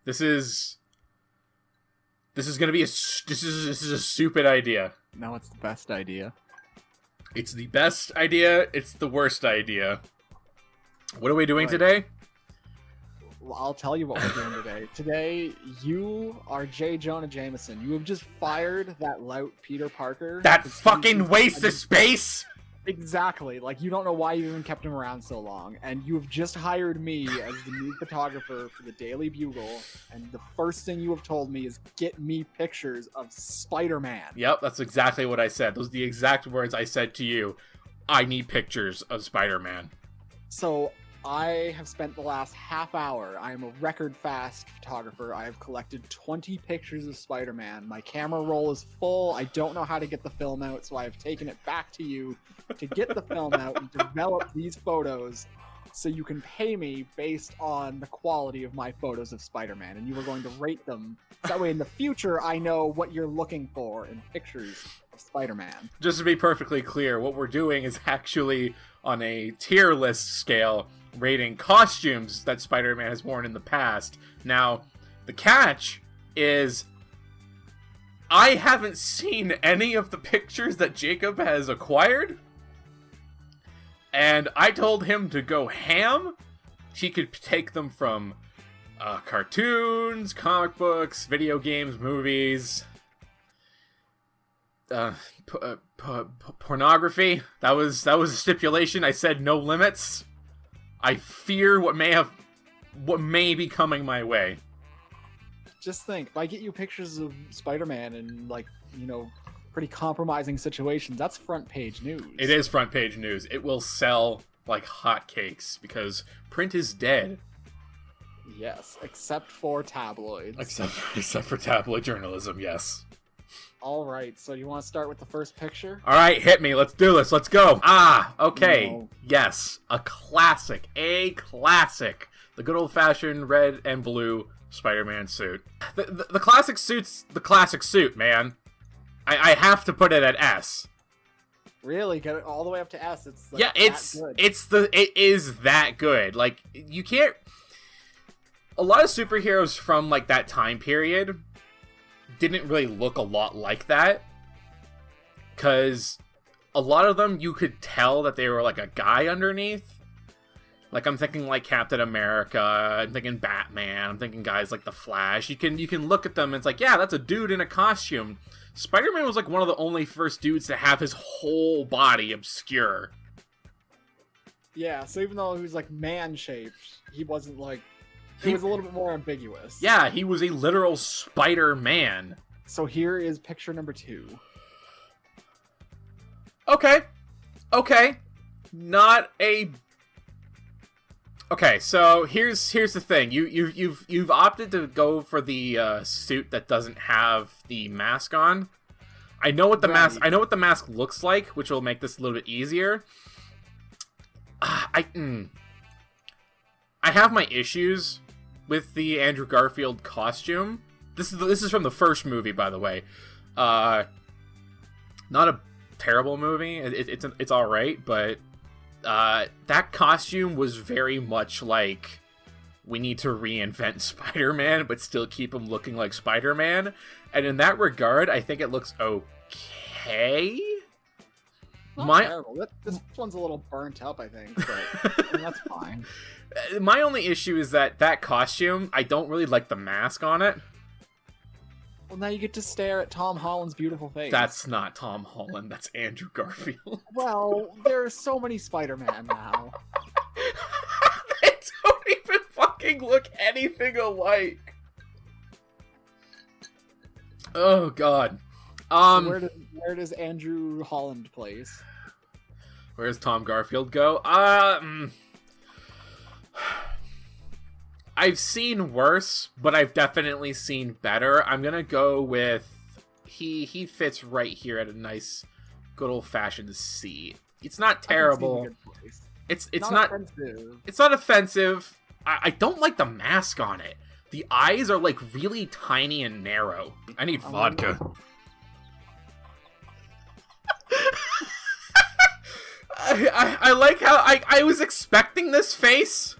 This is gonna be this is a stupid idea. No, it's the best idea. It's the best idea. It's the worst idea. What are we doing today? Well, I'll tell you what we're doing today. Today, you are J. Jonah Jameson. You have just fired that lout Peter Parker. That fucking waste of space! Exactly. Like, you don't know why you even kept him around so long. And you have just hired me as the new photographer for the Daily Bugle. And the first thing you have told me is get me pictures of Spider-Man. Yep, that's exactly what I said. Those are the exact words I said to you. I need pictures of Spider-Man. So, I have spent the last half hour. I am a record fast photographer. I have collected 20 pictures of Spider-Man. My camera roll is full. I don't know how to get the film out, so I have taken it back to you to get the film out and develop these photos so you can pay me based on the quality of my photos of Spider-Man, and you are going to rate them. So that way in the future I know what you're looking for in pictures of Spider-Man. Just to be perfectly clear, what we're doing is actually on a tier list scale, rating costumes that Spider-Man has worn in the past. Now, the catch is I haven't seen any of the pictures that Jacob has acquired, and I told him to go ham. He could take them from cartoons, comic books, video games, movies, pornography. That was a stipulation. I said no limits. I fear what may be coming my way. Just think, if I get you pictures of Spider-Man in, like, you know, pretty compromising situations, that's front page news. It is front page news. It will sell like hotcakes because print is dead. Yes, except for tabloids. Except for tabloid journalism, yes. All right, so you want to start with the first picture? All right, hit me. Let's do this. Let's go. Okay. No. Yes, a classic. The good old-fashioned red and blue Spider-Man suit. The classic suit's the classic suit, man. I have to put it at S. Really? Get it all the way up to S? It's like Yeah, it is that good. Like, you can't. A lot of superheroes from like that time period didn't really look a lot like that, because a lot of them you could tell that they were like a guy underneath. Like, I'm thinking like Captain America, I'm thinking Batman, I'm thinking guys like the Flash. You can look at them and it's like, yeah, that's a dude in a costume. Spider-Man was like one of the only first dudes to have his whole body obscure. Yeah, so even though he was like man-shaped, he wasn't like... He was a little bit more ambiguous. Yeah, he was a literal Spider-Man. So here is picture number 2. Okay. Not a... Okay, so here's the thing. You've opted to go for the suit that doesn't have the mask on. I know what the mask looks like, which will make this a little bit easier. I have my issues with the Andrew Garfield costume. This is from the first movie, by the way. Not a terrible movie. It's all right, but that costume was very much like, we need to reinvent Spider-Man, but still keep him looking like Spider-Man. And in that regard, I think it looks okay. Not terrible. This one's a little burnt up, I think, but I mean, that's fine. My only issue is that costume, I don't really like the mask on it. Well, now you get to stare at Tom Holland's beautiful face. That's not Tom Holland, that's Andrew Garfield. Well, there are so many Spider-Man now. They don't even fucking look anything alike. Oh, God. So where does Andrew Holland place? Where does Tom Garfield go? I've seen worse, but I've definitely seen better. I'm gonna go with he fits right here at a nice, good old-fashioned C. It's not terrible. It's not offensive. It's not offensive. I don't like the mask on it. The eyes are like really tiny and narrow. I need vodka. I like how I was expecting this face.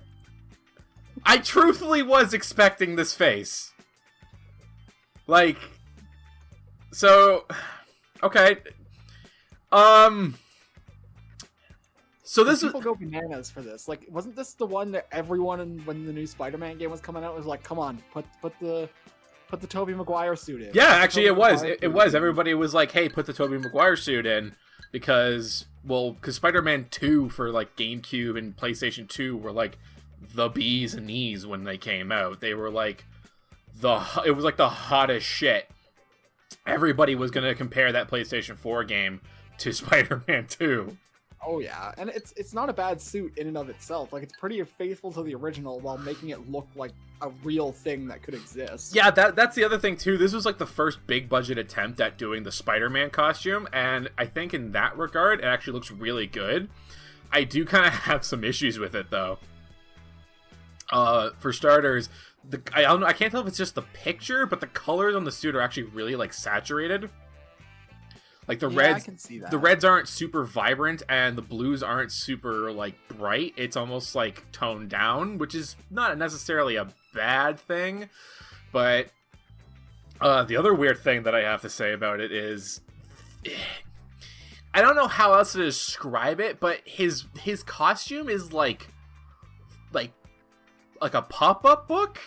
I truthfully was expecting this face. Like, so, okay. So this people go bananas for this. Like, wasn't this the one that everyone when the new Spider-Man game was coming out was like, come on, put the Tobey Maguire suit in. Yeah, actually it was. It was. Everybody was like, hey, put the Tobey Maguire suit in because Spider-Man 2 for like GameCube and PlayStation 2 were like the bees and knees when they came out. They were like it was like the hottest shit. Everybody was going to compare that PlayStation 4 game to Spider-Man 2. Oh yeah, and it's not a bad suit in and of itself. Like, it's pretty faithful to the original while making it look like a real thing that could exist. Yeah, that's the other thing too. This was like the first big budget attempt at doing the Spider-Man costume, and I think in that regard, it actually looks really good. I do kind of have some issues with it though. For starters, I don't know. I can't tell if it's just the picture, but the colors on the suit are actually really like saturated. Like the reds, I can see that. The reds aren't super vibrant, and the blues aren't super like bright. It's almost like toned down, which is not necessarily a bad thing. But the other weird thing that I have to say about it is, I don't know how else to describe it, but his costume is like a pop-up book.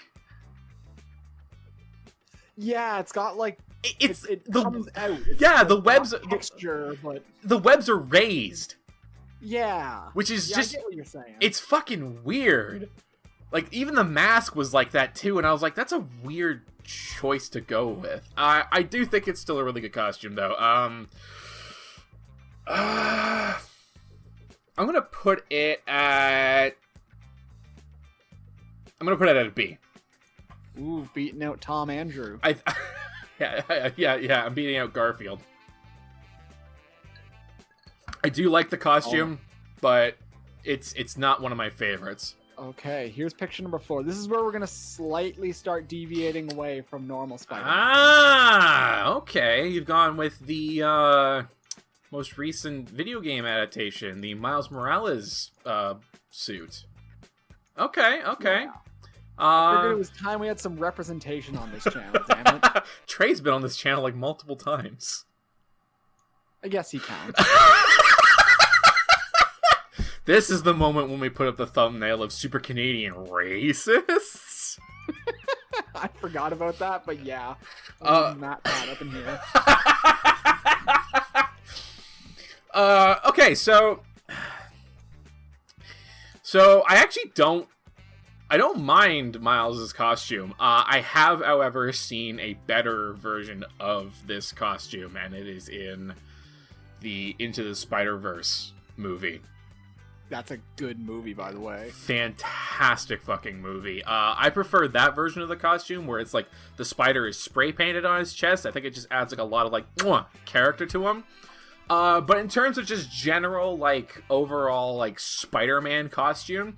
Yeah, it's got like. It comes out. It's the webs texture, but the webs are raised. Yeah, which is I get what you're saying. It's fucking weird. Like, even the mask was like that too, and I was like, that's a weird choice to go with. I do think it's still a really good costume though. I'm gonna put it at a B. Ooh, beating out Tom Andrew. Yeah, I'm beating out Garfield. I do like the costume, but it's not one of my favorites. Okay, here's picture number 4. This is where we're gonna slightly start deviating away from normal Spider-Man. Ah, okay. You've gone with the most recent video game adaptation, the Miles Morales suit. Okay. Yeah. I figured it was time we had some representation on this channel, damn it. Trey's been on this channel like multiple times. I guess he counts. This is the moment when we put up the thumbnail of Super Canadian Racists. I forgot about that, but yeah. Matt that up in here. Okay, so I actually don't mind Miles' costume. I have, however, seen a better version of this costume, and it is in the Into the Spider-Verse movie. That's a good movie, by the way. Fantastic fucking movie. I prefer that version of the costume where it's like the spider is spray painted on his chest. I think it just adds like a lot of like character to him. But in terms of just general like overall like Spider-Man costume,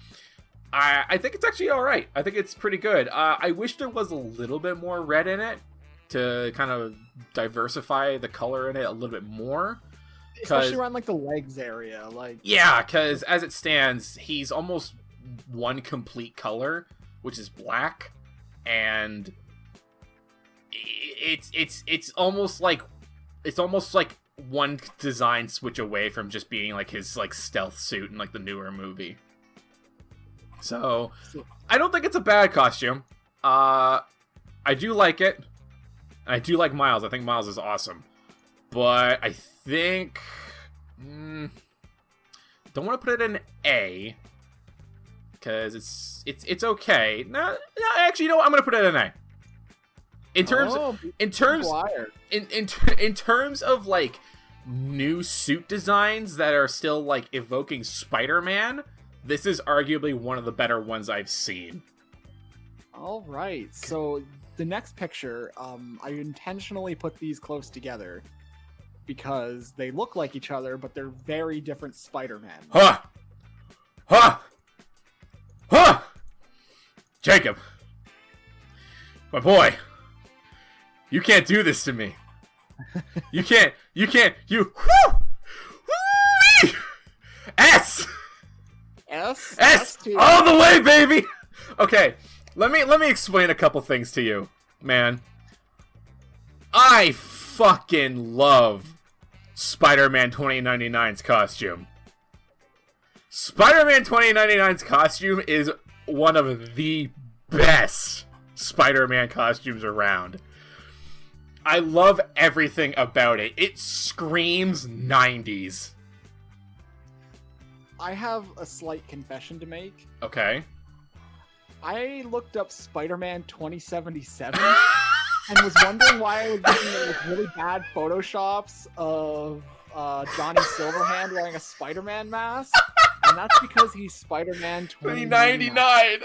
I think it's actually all right. I think it's pretty good. I wish there was a little bit more red in it to kind of diversify the color in it a little bit more. Especially around like the legs area, like yeah, because as it stands, he's almost one complete color, which is black, and it's almost like one design switch away from just being like his like stealth suit in like the newer movie. So I don't think it's a bad costume. I do like it. I do like Miles. I think Miles is awesome. But I think don't want to put it in A because it's okay. No, actually, you know what? I'm gonna put it in A. In terms of like new suit designs that are still like evoking Spider-Man, this is arguably one of the better ones I've seen. All right, so the next picture, I intentionally put these close together because they look like each other, but they're very different Spider-Man. Jacob, my boy, you can't do this to me. You can't, S! S? S! All the way, baby! Okay, let me explain a couple things to you, man. I fucking love Spider-Man 2099's costume. Spider-Man 2099's costume is one of the best Spider-Man costumes around. I love everything about it. It screams 90s. I have a slight confession to make. Okay. I looked up Spider-Man 2077 and was wondering why I was looking at really bad photoshops of Johnny Silverhand wearing a Spider-Man mask. And that's because he's Spider-Man 2099.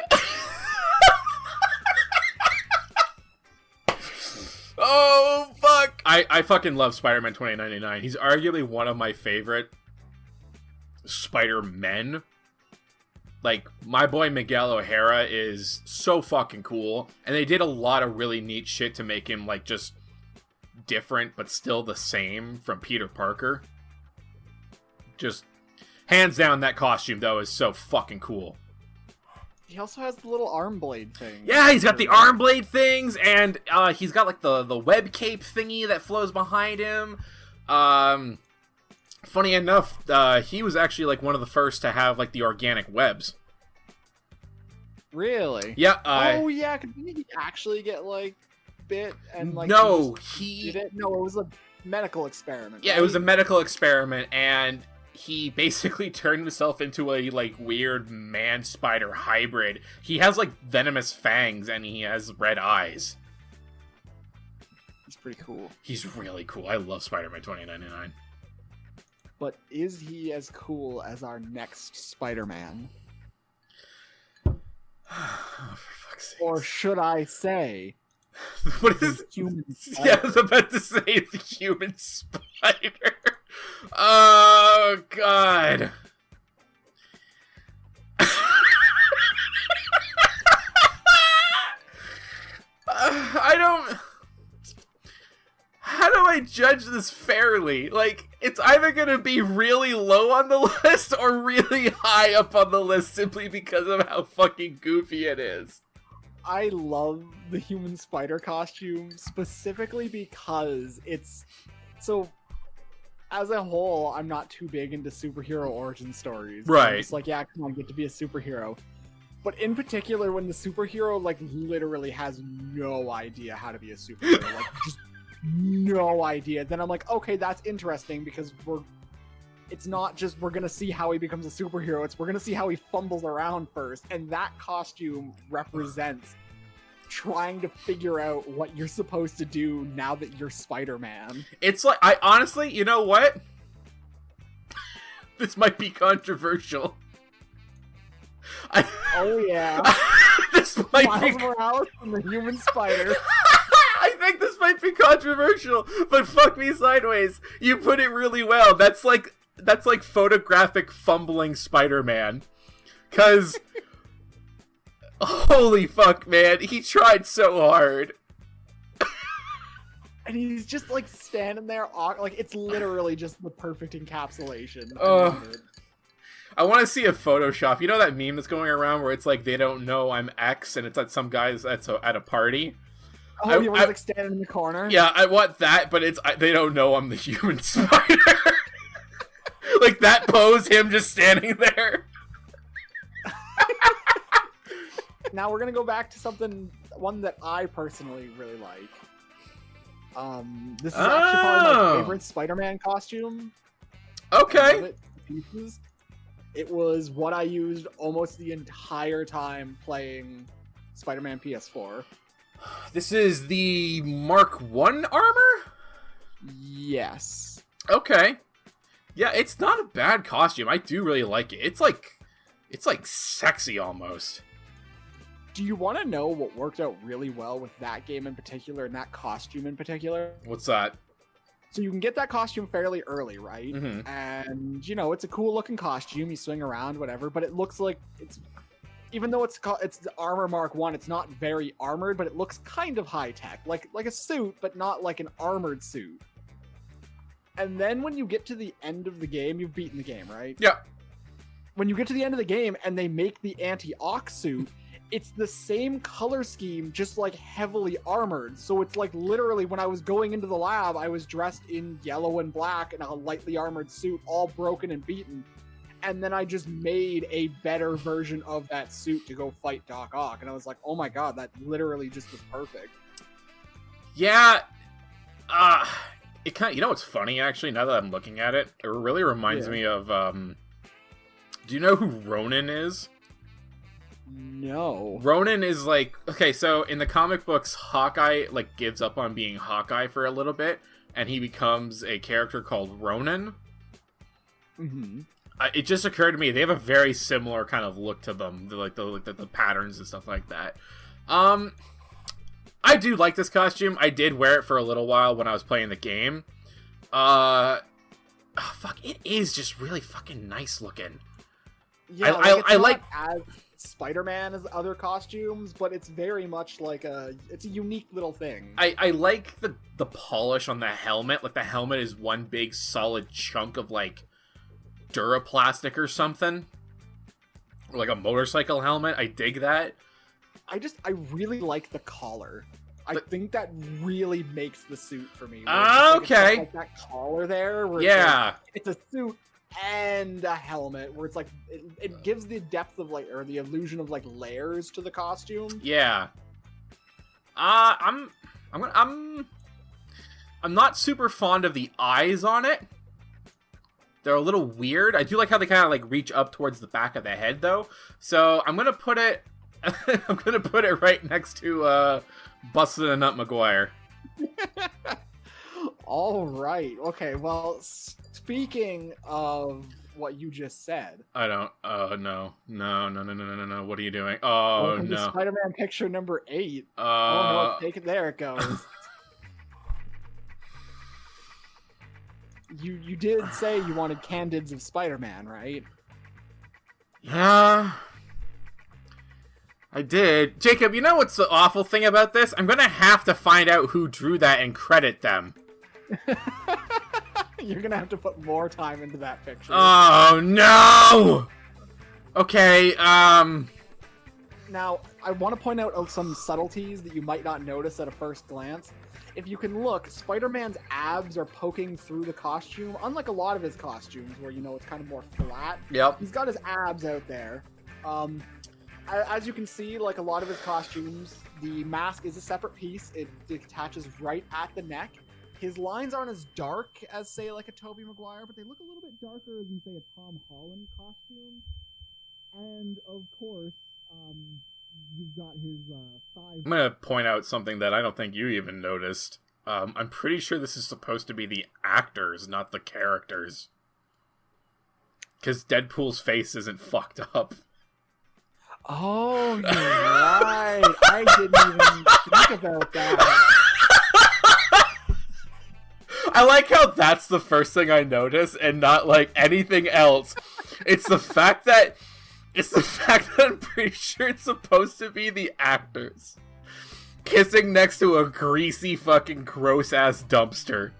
Oh, fuck! I fucking love Spider-Man 2099. He's arguably one of my favorite Spider-Men. Like, my boy Miguel O'Hara is so fucking cool. And they did a lot of really neat shit to make him, like, just different, but still the same from Peter Parker. Just, hands down, that costume, though, is so fucking cool. He also has the little arm blade thing. Yeah, he's got the arm blade things, and he's got, like, the web cape thingy that flows behind him. Funny enough, he was actually, like, one of the first to have, like, the organic webs. Really? Yeah. Oh, yeah, didn't he actually get, like, bit and, like... No, did it? No, it was a medical experiment. Yeah, right? It was a medical experiment, and he basically turned himself into a, like, weird man-spider hybrid. He has, like, venomous fangs, and he has red eyes. He's pretty cool. He's really cool. I love Spider-Man 2099. But is he as cool as our next Spider-Man? Oh, for fuck's sake. Or should I say... What is human spider? Yeah, I was about to say the human spider. Oh, God. I don't... How do I judge this fairly? Like, it's either gonna be really low on the list or really high up on the list simply because of how fucking goofy it is. I love the human spider costume specifically because it's... So, as a whole, I'm not too big into superhero origin stories. Right. I'm just like, yeah, come on, get to be a superhero. But in particular, when the superhero, like, literally has no idea how to be a superhero. Like, just no idea. Then I'm like, okay, that's interesting because it's not just we're gonna see how he becomes a superhero, it's we're gonna see how he fumbles around first. And that costume represents trying to figure out what you're supposed to do now that you're Spider-Man. It's like, I honestly, you know what? This might be controversial. Oh yeah. This might Miles be... Morales from the Human Spider. I think this might be controversial, but fuck me sideways. You put it really well. That's like photographic fumbling Spider-Man. 'Cause holy fuck, man, he tried so hard. And he's just like standing there, like it's literally just the perfect encapsulation. I want to see a Photoshop. You know that meme that's going around where it's like they don't know I'm X and it's at some guys that's at a party? Oh, he was like standing in the corner? Yeah, I want that, but they don't know I'm the human spider. Like that pose, him just standing there. Now we're gonna go back to one that I personally really like. This is actually probably my favorite Spider-Man costume. Okay. I love it to pieces. It was what I used almost the entire time playing Spider-Man PS4. This is the Mark 1 armor? Yes. Okay. Yeah, it's not a bad costume. I do really like it. It's like sexy almost. Do you want to know what worked out really well with that game in particular and that costume in particular? What's that? So you can get that costume fairly early, right? Mm-hmm. And, you know, it's a cool looking costume. You swing around, whatever, but it looks like it's... Even though it's the Armor Mark 1, it's not very armored, but it looks kind of high-tech. Like a suit, but not like an armored suit. And then when you get to the end of the game, you've beaten the game, right? Yeah. When you get to the end of the game and they make the anti-Ox suit, it's the same color scheme, just like heavily armored. So it's like literally when I was going into the lab, I was dressed in yellow and black in a lightly armored suit, all broken and beaten. And then I just made a better version of that suit to go fight Doc Ock. And I was like, oh my god, that literally just was perfect. Yeah. It kind of, you know what's funny, actually, now that I'm looking at it? It really reminds me of, do you know who Ronin is? No. Ronin is like, okay, so in the comic books, Hawkeye, like, gives up on being Hawkeye for a little bit, and he becomes a character called Ronin. Mm-hmm. It just occurred to me, they have a very similar kind of look to them, the patterns and stuff like that. I do like this costume. I did wear it for a little while when I was playing the game. It is just really fucking nice looking. Yeah, I like as Spider-Man as other costumes, but it's very much like it's a unique little thing. I like the polish on the helmet. Like, the helmet is one big solid chunk of, like, Duraplastic or something. Or like a motorcycle helmet. I dig that. I really like the collar. I think that really makes the suit for me. Okay. Like that collar there. Where it's a suit and a helmet, where it's like it gives the depth of like, or the illusion of like layers to the costume. Yeah. I'm not super fond of the eyes on it. They're a little weird. I do like how they kind of like reach up towards the back of the head, though. So I'm gonna put it. I'm gonna put it right next to Busted a Nut McGuire. All right. Okay. Well, speaking of what you just said, I don't. No. What are you doing? Oh, welcome to no. Spider-Man picture number 8. Oh no! Take it. There it goes. You did say you wanted candids of Spider-Man, right? Yeah. I did. Jacob, you know what's the awful thing about this? I'm gonna have to find out who drew that and credit them. You're gonna have to put more time into that picture. Oh, no! Okay, Now, I want to point out some subtleties that you might not notice at a first glance. If you can look, Spider-Man's abs are poking through the costume, unlike a lot of his costumes, where, you know, it's kind of more flat. Yep. He's got his abs out there. As you can see, like a lot of his costumes, the mask is a separate piece. It attaches right at the neck. His lines aren't as dark as, say, like a Tobey Maguire, but they look a little bit darker than, say, a Tom Holland costume. And, of course, you've got his thighs. I'm gonna point out something that I don't think you even noticed. I'm pretty sure this is supposed to be the actors, not the characters. Because Deadpool's face isn't fucked up. Oh, you're right. I didn't even think about that. I like how that's the first thing I notice and not like anything else. It's the fact that I'm pretty sure it's supposed to be the actors kissing next to a greasy fucking gross ass dumpster.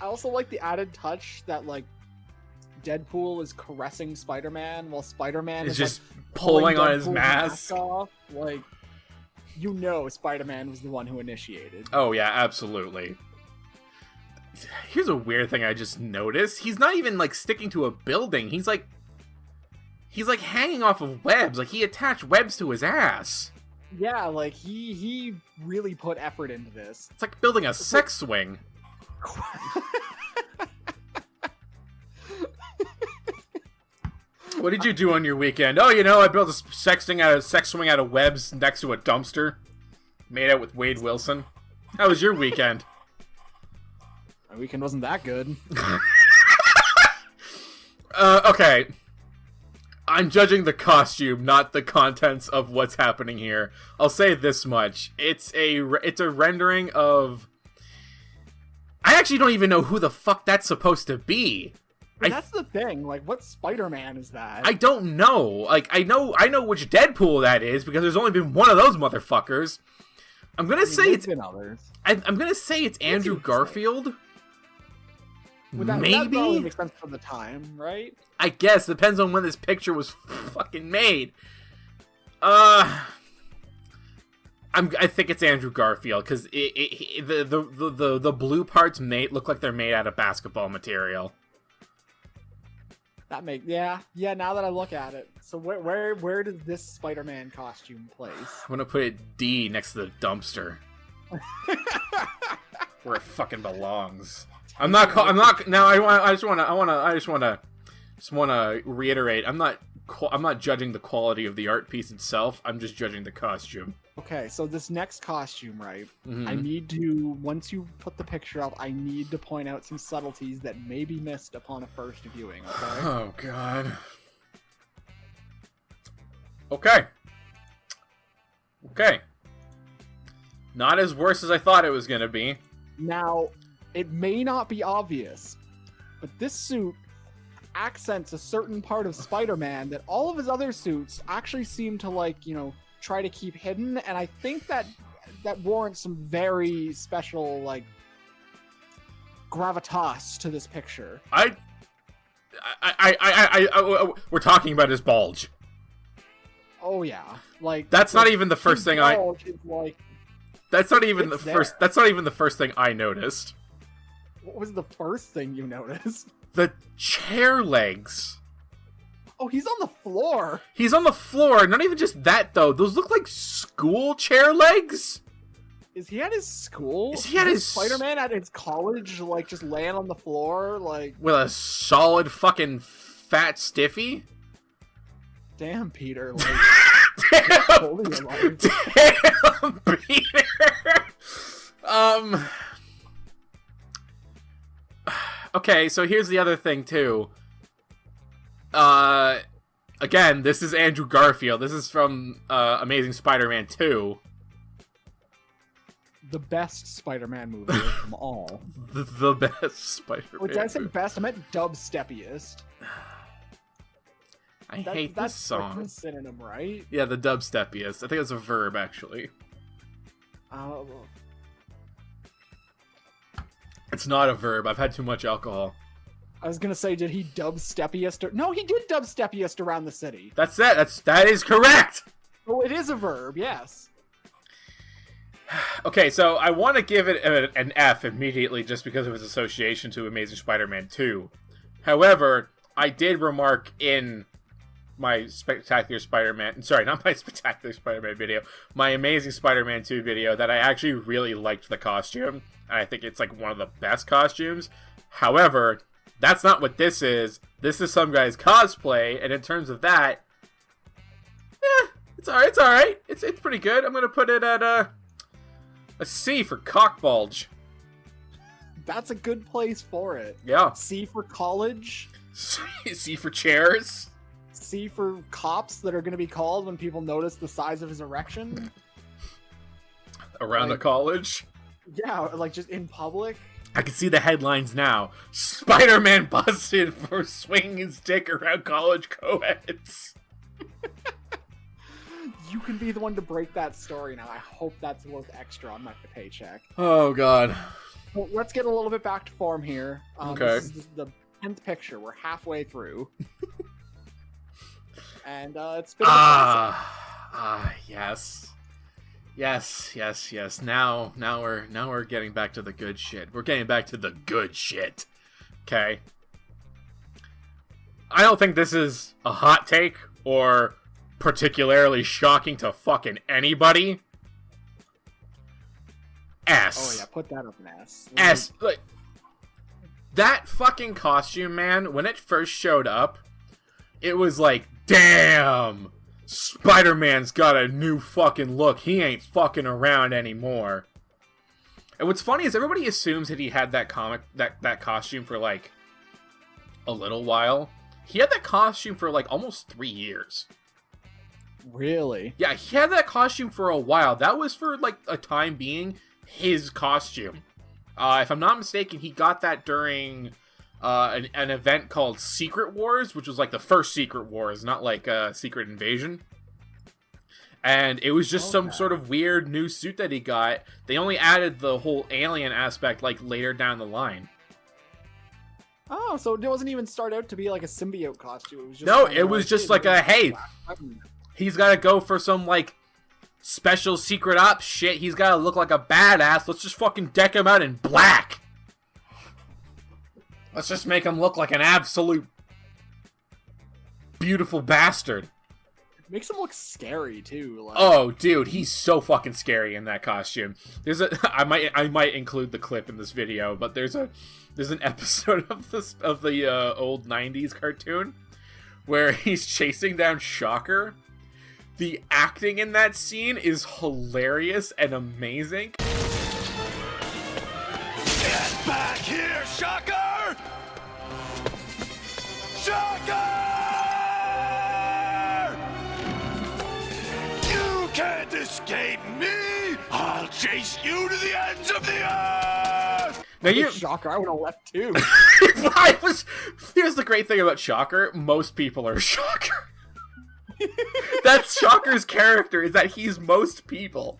I also like the added touch that like Deadpool is caressing Spider-Man while Spider-Man is just like, pulling on his Deadpool's mask off. Like, you know, Spider-Man was the one who initiated. Oh yeah, absolutely. Here's a weird thing I just noticed. He's not even like sticking to a building. He's like hanging off of webs. Like, he attached webs to his ass. Yeah, like he really put effort into this. It's like building a sex swing. What did you do on your weekend? Oh, you know, I built a sex swing out of webs next to a dumpster. Made out with Wade Wilson. How was your weekend? My weekend wasn't that good. Okay. I'm judging the costume, not the contents of what's happening here. I'll say this much. It's a rendering of... I actually don't even know who the fuck that's supposed to be. That's the thing. Like, what Spider-Man is that? I don't know. Like, I know which Deadpool that is because there's only been one of those motherfuckers. I'm gonna say it's been others. I'm gonna say it's Andrew Garfield. Maybe? That probably makes sense for the time, right? I guess. Depends on when this picture was fucking made. I think it's Andrew Garfield because the blue parts look like they're made out of basketball material. That yeah. Now that I look at it, so where does this Spider-Man costume place? I'm gonna put it D next to the dumpster, where it fucking belongs. I'm not. Now I just wanna reiterate. I'm not judging the quality of the art piece itself. I'm just judging the costume. Okay, so this next costume, right? Mm-hmm. I need to, once you put the picture up, I need to point out some subtleties that may be missed upon a first viewing, okay? Oh, God. Okay. Not as worse as I thought it was going to be. Now, it may not be obvious, but this suit accents a certain part of Spider-Man that all of his other suits actually seem to, like, you know, try to keep hidden, and I think that warrants some very special, like, gravitas to this picture. We're talking about his bulge. Oh yeah, like that's not even the first thing That's not even the first. That's not even the first thing I noticed. What was the first thing you noticed? The chair legs. Oh, he's on the floor. He's on the floor. Not even just that, though. Those look like school chair legs. Is he at his school? Is he at his Spider-Man at his college, like, just laying on the floor, like... with a solid fucking fat stiffy? Damn, Peter. Like... Damn, Peter! Okay, so here's the other thing, too. Again, this is Andrew Garfield. This is from Amazing Spider-Man 2. The best Spider-Man movie of them all. The best Spider-Man. Did I say best? I meant dubsteppiest. I hate this song. That's a synonym, right? Yeah, the dubsteppiest. I think it's a verb, actually. Oh. It's not a verb. I've had too much alcohol. I was gonna say, did he dubsteppiest? No, he did dubsteppiest around the city. That's it. That is correct. Oh, it is a verb. Yes. Okay, so I want to give it an F immediately just because of its association to Amazing Spider-Man 2. However, I did remark in my Spectacular Spider-Man... Sorry, not my Spectacular Spider-Man video. My Amazing Spider-Man 2 video that I actually really liked the costume. And I think it's like one of the best costumes. However, that's not what this is. This is some guy's cosplay, and in terms of that... it's alright. It's pretty good. I'm going to put it at a C for cock bulge. That's a good place for it. Yeah. C for college. C for chairs. C for cops that are going to be called when people notice the size of his erection. Around a college? Yeah, like just in public. I can see the headlines now. Spider-Man busted for swinging his dick around college co-eds. You can be the one to break that story now. I hope that's worth extra on my paycheck. Oh, God. Well, let's get a little bit back to form here. Okay. This is the 10th picture. We're halfway through. And it's been yes. Yes. Now we're getting back to the good shit. We're getting back to the good shit. Okay. I don't think this is a hot take or particularly shocking to fucking anybody. S. Oh yeah, put that up an S. S. Like, that fucking costume, man, when it first showed up, it was like, damn, Spider-Man's got a new fucking look. He ain't fucking around anymore. And what's funny is everybody assumes that he had that costume for like a little while. He had that costume for like almost 3 years. Really? Yeah, he had that costume for a while. That was for like a time being his costume. If I'm not mistaken, he got that during an event called Secret Wars, which was like the first Secret Wars, not like Secret Invasion. And it was just some sort of weird new suit that he got. They only added the whole alien aspect like later down the line. Oh, so it wasn't even start out to be like a symbiote costume. It was just no, it was just like a, hey, He's got to go for some, like, special secret ops shit. He's got to look like a badass. Let's just fucking deck him out in black. Let's just make him look like an absolute beautiful bastard. Makes him look scary too. Like... Oh, dude, he's so fucking scary in that costume. There's I might include the clip in this video, but there's an episode of the old '90s cartoon where he's chasing down Shocker. The acting in that scene is hilarious and amazing. Get back here, Shocker! Shocker! You can't escape me! I'll chase you to the ends of the earth! Now you, Shocker, I would have left too. Here's the great thing about Shocker: most people are Shocker. That's Shocker's character, is that he's most people.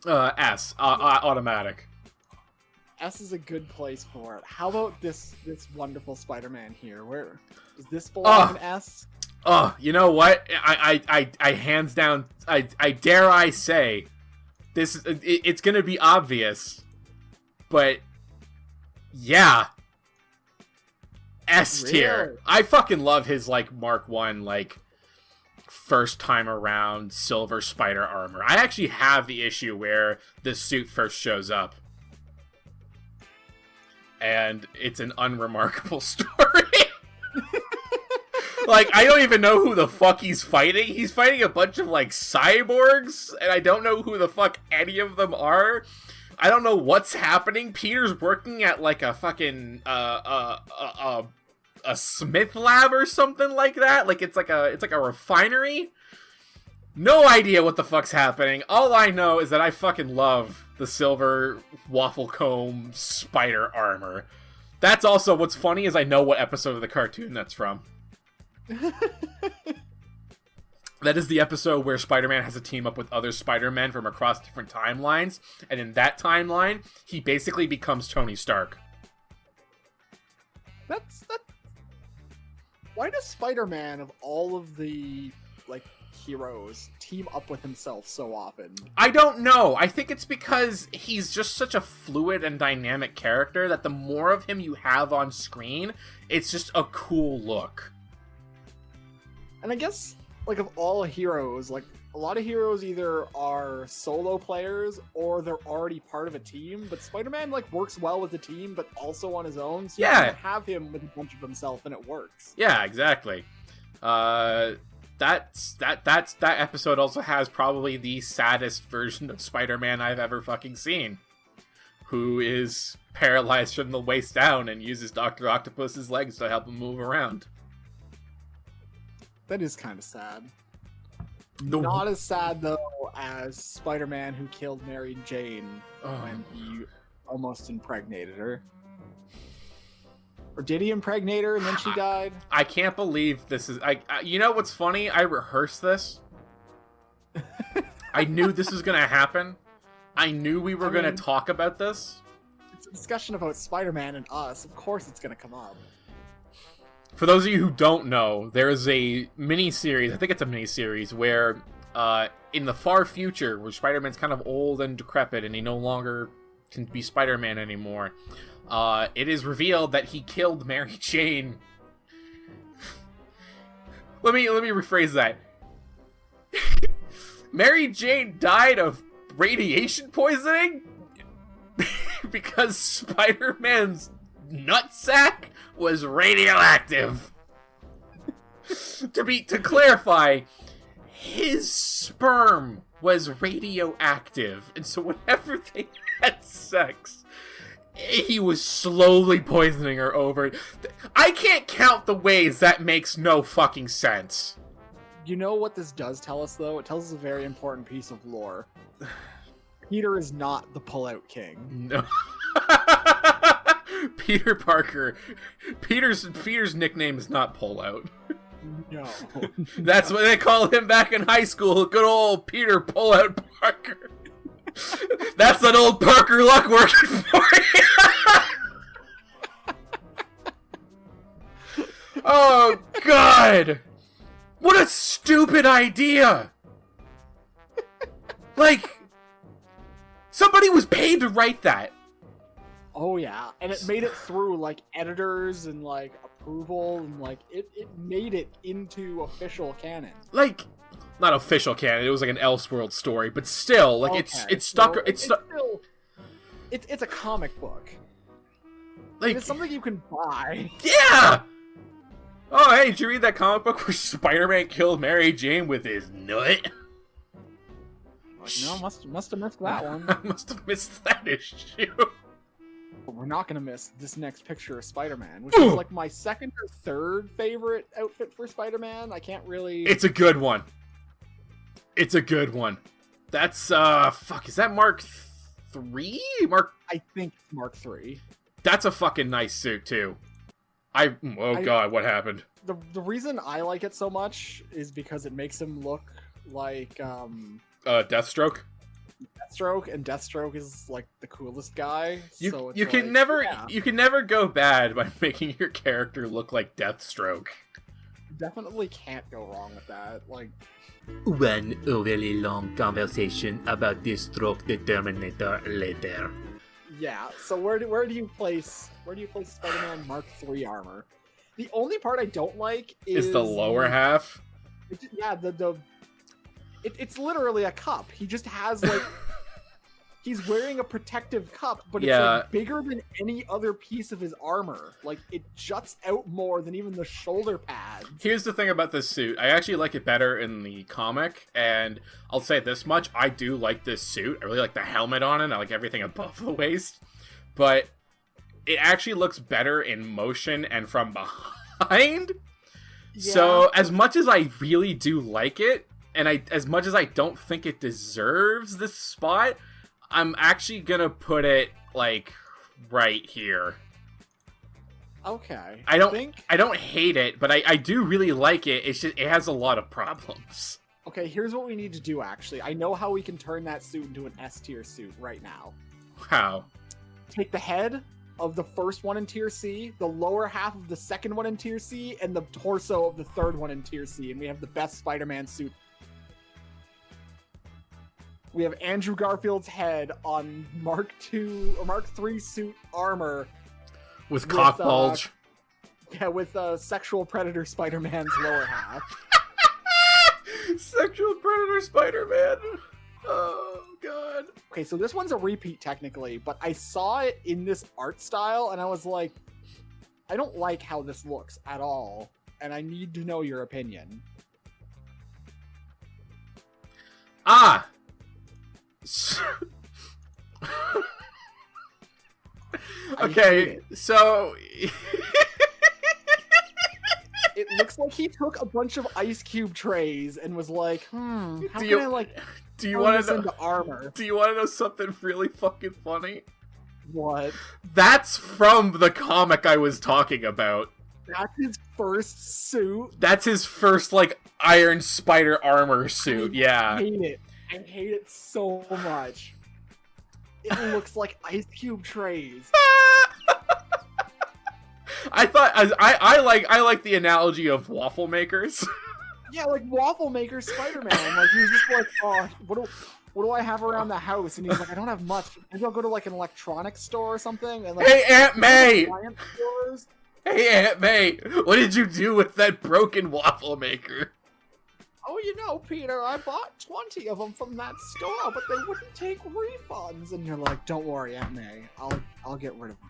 S. Automatic. S is a good place for it. How about this wonderful Spider-Man here? Where does this belong in S? Oh, you know what? I hands down, I dare I say, it's gonna be obvious, but yeah. S tier. Really? I fucking love his, like, Mark 1, like, first time around silver spider armor. I actually have the issue where this suit first shows up. And it's an unremarkable story. Like, I don't even know who the fuck he's fighting. He's fighting a bunch of, like, cyborgs, and I don't know who the fuck any of them are. I don't know what's happening. Peter's working at, like, a fucking, a Smith lab or something like that. Like, it's like a refinery. No idea what the fuck's happening. All I know is that I fucking love the silver waffle comb spider armor. That's also what's funny, is I know what episode of the cartoon that's from. That is the episode where Spider-Man has to team up with other Spider-Men from across different timelines, and in that timeline, he basically becomes Tony Stark. That's why does Spider-Man, of all of the, like, heroes, team up with himself so often? I don't know. I think it's because he's just such a fluid and dynamic character that the more of him you have on screen, it's just a cool look. And I guess, like, of all heroes, like, a lot of heroes either are solo players or they're already part of a team, but Spider-Man, like, works well with the team, but also on his own, so you can have him with a bunch of himself and it works. Yeah, exactly. That episode also has probably the saddest version of Spider-Man I've ever fucking seen, who is paralyzed from the waist down and uses Dr. Octopus's legs to help him move around. That is kind of sad. Not as sad, though, as Spider-Man who killed Mary Jane when he almost impregnated her. Or did he impregnate her and then she died? I can't believe this is... you know what's funny? I rehearsed this. I knew this was going to happen. I knew we were going to talk about this. It's a discussion about Spider-Man and us. Of course it's going to come up. For those of you who don't know, there is a mini-series, I think it's a mini-series, where in the far future, where Spider-Man's kind of old and decrepit and he no longer can be Spider-Man anymore, it is revealed that he killed Mary Jane. Let me rephrase that. Mary Jane died of radiation poisoning because Spider-Man's nutsack was radioactive. To clarify, his sperm was radioactive, and so whenever they had sex, he was slowly poisoning her over. I can't count the ways that makes no fucking sense. You know what this does tell us, though? It tells us a very important piece of lore. Peter is not the pull-out king. No. Peter Parker. Peter's nickname is not Pull-Out. No. That's what they call him back in high school. Good old Peter Pull-Out Parker. That's that old Parker luck working for you. Oh, God! What a stupid idea! Like, somebody was paid to write that. Oh yeah, and it made it through like editors and like approval and like it made it into official canon. Like, not official canon. It was like an Elseworld story, but still, like it's stuck. So it's stuck. It's a comic book. Like, it's something you can buy. Yeah. Oh, hey, did you read that comic book where Spider-Man killed Mary Jane with his nut? No, must have missed that one. I must have missed that issue. We're not gonna miss this next picture of Spider-Man, which is like my second or third favorite outfit for Spider-Man. I can't really. It's a good one. It's a good one. That's fuck. Is that Mark 3? I think it's Mark 3. That's a fucking nice suit too. God, what happened? The reason I like it so much is because it makes him look like Deathstroke. And Deathstroke is like the coolest guy. You can never go bad by making your character look like Deathstroke. Definitely can't go wrong with that. Like, one overly long conversation about Deathstroke the Terminator later. Yeah. So where do you place Spider-Man Mark III armor? The only part I don't like is the lower half. It's literally a cup. He just has like he's wearing a protective cup, but it's like bigger than any other piece of his armor. Like it juts out more than even the shoulder pads. Here's the thing about this suit. I actually like it better in the comic, and I'll say this much. I do like this suit. I really like the helmet on it. I like everything above the waist. But it actually looks better in motion and from behind. Yeah. So as much as I really do like it, and as much as I don't think it deserves this spot, I'm actually gonna put it like right here. Okay. I don't hate it, but I do really like it. It's just it has a lot of problems. Okay, here's what we need to do actually. I know how we can turn that suit into an S tier suit right now. How? Take the head of the first one in tier C, the lower half of the second one in tier C, and the torso of the third one in tier C, and we have the best Spider-Man suit. We have Andrew Garfield's head on Mark III suit armor. With cock bulge. Yeah, with sexual predator Spider-Man's lower half. Sexual predator Spider-Man. Oh, God. Okay, so this one's a repeat technically, but I saw it in this art style, and I was like, I don't like how this looks at all, and I need to know your opinion. Ah! Okay, so it looks like he took a bunch of ice cube trays and was like, how can I like do you want to know into armor? Do you want to know something really fucking funny? What? That's from the comic I was talking about. That's his first suit. That's his first like Iron Spider armor suit. I hate it. I hate it so much. It looks like ice cube trays. I thought I like the analogy of waffle makers. Yeah, like waffle maker Spider-Man. Like he's just like, oh, what do I have around the house? And he's like, I don't have much. Maybe I'll go to like an electronics store or something. And like, hey Aunt May. Hey Aunt May, what did you do with that broken waffle maker? Oh, you know, Peter, I bought 20 of them from that store, but they wouldn't take refunds. And you're like, don't worry, Aunt May. I'll get rid of them.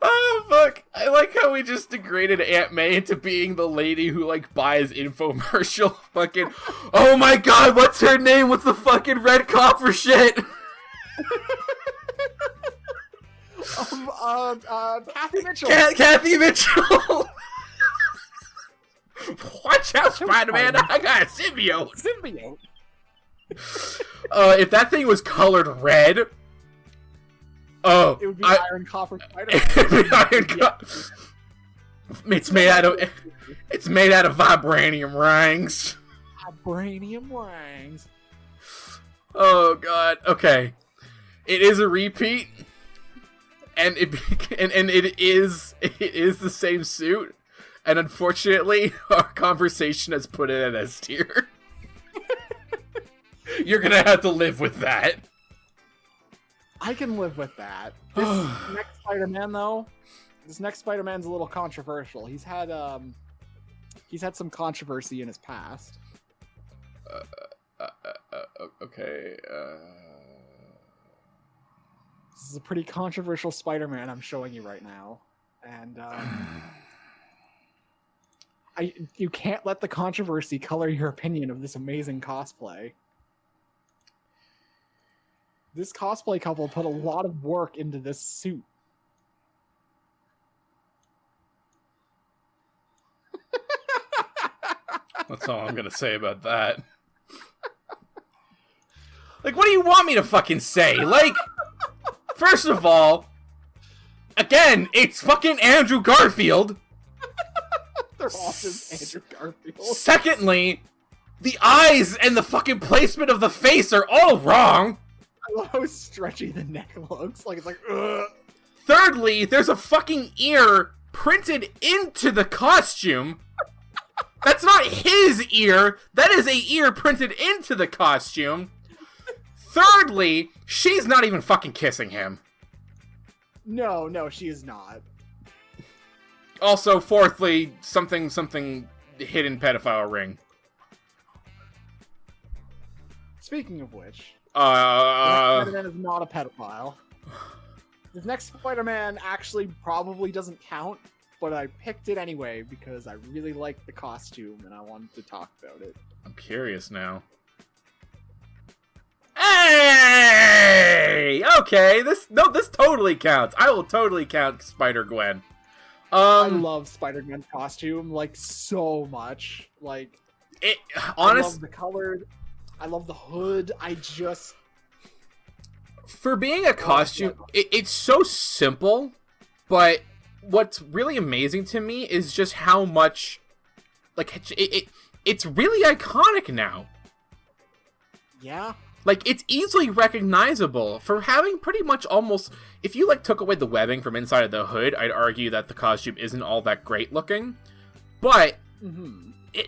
Oh, fuck. I like how we just degraded Aunt May into being the lady who, like, buys infomercial fucking... Oh my god, what's her name with the fucking red copper shit? Kathy Mitchell. Kathy Mitchell! Watch out, Spider-Man! I got a symbiote! If that thing was colored red... Oh, it would be Iron Copper Spider-Man. It would be Iron Copper. It's made out of vibranium rings. Vibranium rings. Oh god. Okay, it is a repeat, and it is the same suit. And unfortunately, our conversation has put it at S tier. You're gonna have to live with that. I can live with that. This next Spider-Man, though, this next Spider-Man's a little controversial. He's had some controversy in his past. Okay. This is a pretty controversial Spider-Man I'm showing you right now, and you can't let the controversy color your opinion of this amazing cosplay. This cosplay couple put a lot of work into this suit. That's all I'm gonna say about that. Like, what do you want me to fucking say? Like, first of all, again, it's fucking Andrew Garfield. They're all just Andrew Garfield. Secondly, the eyes and the fucking placement of the face are all wrong. I love how stretchy the neck looks. Like, it's like, ugh. Thirdly, there's a fucking ear printed into the costume. That's not his ear. That is a ear printed into the costume. Thirdly, she's not even fucking kissing him. No, she is not. Also, fourthly, something hidden pedophile ring. Speaking of which, Spider-Man is not a pedophile. This next Spider-Man actually probably doesn't count, but I picked it anyway because I really liked the costume and I wanted to talk about it. I'm curious now. Hey! Okay, this totally counts. I will totally count Spider-Gwen. I love Spider-Gwen's costume, like, so much. Like, I love the color. I love the hood. For being a costume, it's so simple, but what's really amazing to me is just how much, like, it's really iconic now. Yeah. Like, it's easily recognizable for having pretty much almost... If you, like, took away the webbing from inside of the hood, I'd argue that the costume isn't all that great looking. But,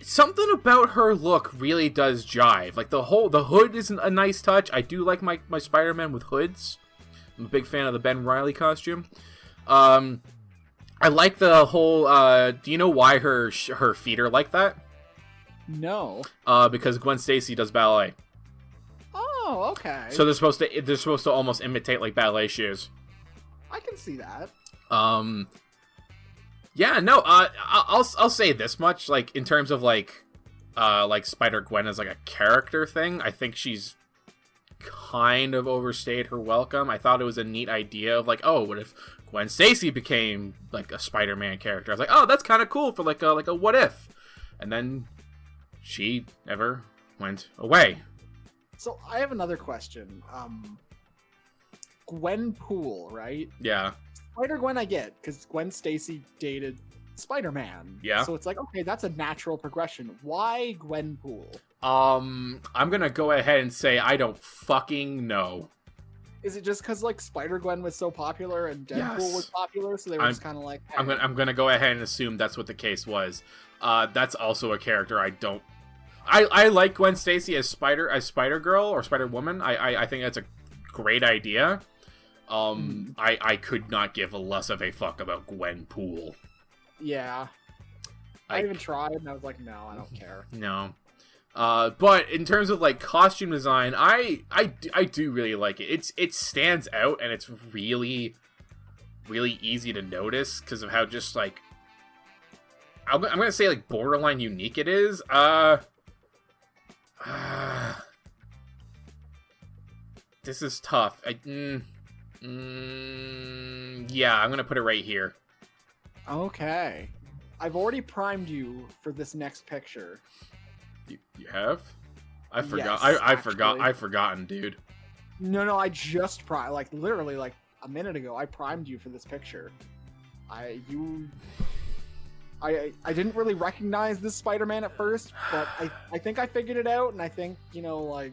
something about her look really does jive. Like, the hood is a nice touch. I do like my Spider-Man with hoods. I'm a big fan of the Ben Reilly costume. I like the whole... do you know why her feet are like that? No. Because Gwen Stacy does ballet. Oh, okay. So they're supposed to almost imitate like ballet shoes. I can see that. Yeah, no. I'll say this much. Like in terms of like Spider-Gwen as like a character thing, I think she's kind of overstayed her welcome. I thought it was a neat idea of like, oh, what if Gwen Stacy became like a Spider-Man character? I was like, oh, that's kind of cool for like a what if, and then she never went away. So I have another question. Gwenpool, right? Yeah. Spider-Gwen I get, because Gwen Stacy dated Spider-Man. Yeah. So it's like, okay, that's a natural progression. Why Gwenpool? I'm gonna go ahead and say I don't fucking know. Is it just because like Spider-Gwen was so popular and Deadpool was popular, so they were just kind of like, hey. I'm gonna go ahead and assume that's what the case was. That's also a character I don't... I like Gwen Stacy as Spider-Girl or Spider-Woman. I think that's a great idea. I could not give a less of a fuck about Gwenpool. Yeah. I even tried and I was like, no, I don't care. No. But in terms of like costume design, I do really like it. It stands out and it's really, really easy to notice because of how just like I'm gonna say like borderline unique it is. This is tough. Yeah, I'm gonna put it right here. Okay. I've already primed you for this next picture. You have? I forgot. Yes, I forgot. I've forgotten, dude. No, I just primed, like literally like a minute ago. I primed you for this picture. I didn't really recognize this Spider-Man at first, but I think I figured it out, and I think, you know, like,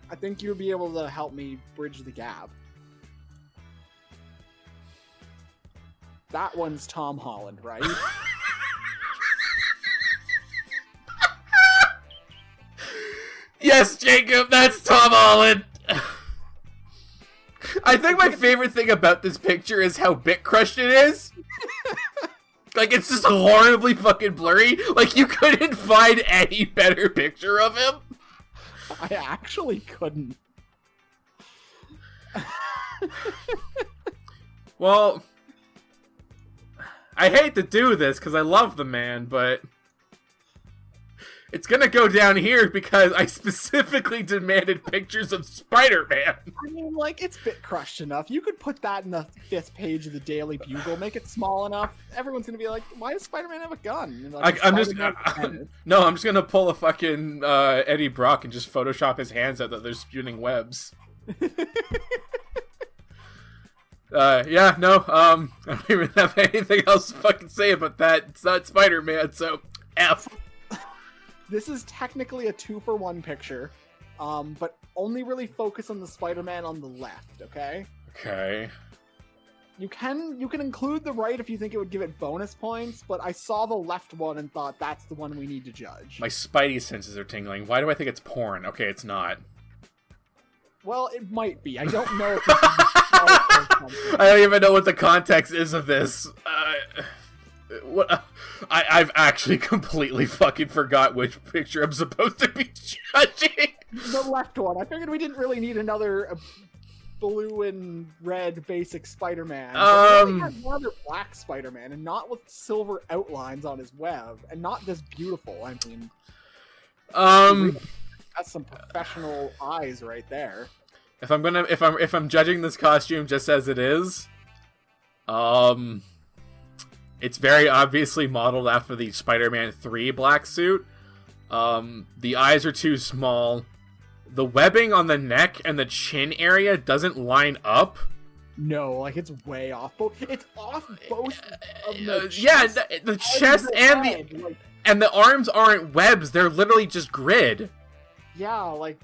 I think you'll be able to help me bridge the gap. That one's Tom Holland, right? Yes, Jacob, that's Tom Holland. I think my favorite thing about this picture is how bit crushed it is. Like, it's just horribly fucking blurry. Like, you couldn't find any better picture of him. I actually couldn't. Well, I hate to do this because I love the man, but it's gonna go down here because I specifically demanded pictures of Spider-Man. I mean, like, it's bit crushed enough. You could put that in the 5th page of the Daily Bugle, make it small enough. Everyone's gonna be like, why does Spider-Man have a gun? And like, I'm just gonna pull a fucking Eddie Brock and just Photoshop his hands out that they're spewing webs. I don't even have anything else to fucking say about that. It's not Spider-Man, so F. This is technically a 2-for-1 picture, but only really focus on the Spider-Man on the left, okay? Okay. You can include the right if you think it would give it bonus points, but I saw the left one and thought that's the one we need to judge. My spidey senses are tingling. Why do I think it's porn? Okay, it's not. Well, it might be. I don't know if I don't even know what the context is of this. I've actually completely fucking forgot which picture I'm supposed to be judging. The left one. I figured we didn't really need another blue and red basic Spider-Man. We had another black Spider-Man, and not with silver outlines on his web, and not this beautiful. I mean, that's some professional eyes right there. If I'm judging this costume just as it is, it's very obviously modeled after the Spider-Man 3 black suit. The eyes are too small. The webbing on the neck and the chin area doesn't line up. No, like, it's way off. It's off both of the chest. Yeah, the chest and the arms aren't webs. They're literally just grid. Yeah, like,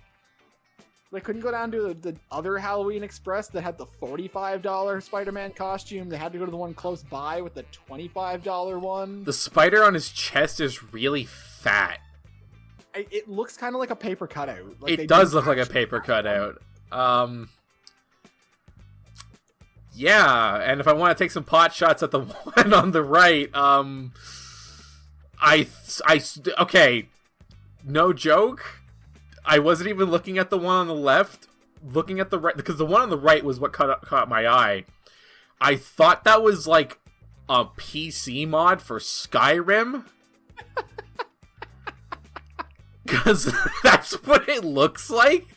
they couldn't go down to the other Halloween Express that had the $45 Spider-Man costume. They had to go to the one close by with the $25 one. The spider on his chest is really fat. It looks kind of like a paper cutout. Like, it does look like a paper cutout. Yeah, and if I want to take some pot shots at the one on the right, okay, no joke. I wasn't even looking at the one on the left, looking at the right, because the one on the right was what caught my eye. I thought that was like a PC mod for Skyrim. Because that's what it looks like.